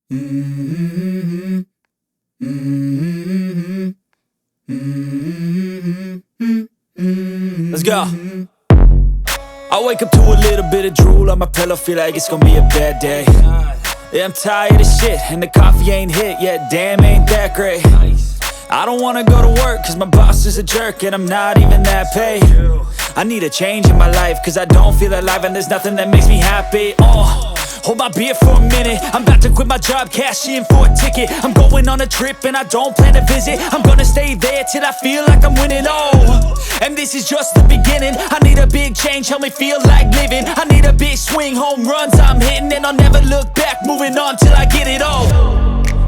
Let's go. I wake up to a little bit of drool on my pillow, feel like it's gonna be a bad day. Yeah, I'm tired of shit, and the coffee ain't hit yet, damn, ain't that great. I don't wanna go to work, cause my boss is a jerk, and I'm not even that paid. I need a change in my life, cause I don't feel alive, and there's nothing that makes me happy. Hold my beer for a minute, I'm about to quit my job, cash in for a ticket. I'm going on a trip and I don't plan to visit. I'm gonna stay there till I feel like I'm winning, and this is just the beginning. I need a big change, help me feel like living. I need a big swing, home runs I'm hitting, and I'll never look back, moving on till I get it all.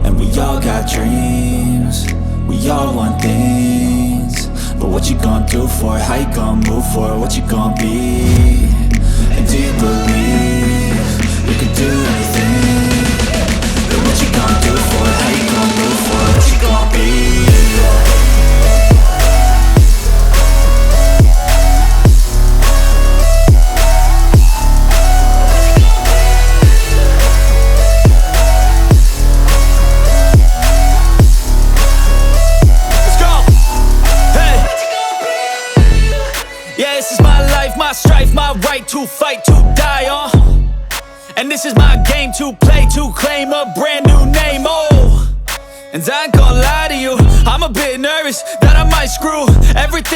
And we all got dreams, we all want things, but what you gonna do for it? How you gonna move for it? What you gonna be? And do you believe you can do anything? But what you gonna do for it? How you gonna move for it? What you gonna be? My strife, my right to fight, to die on. And this is my game to play, to claim a brand new name, And I ain't gonna lie to you, I'm a bit nervous that I might screw everything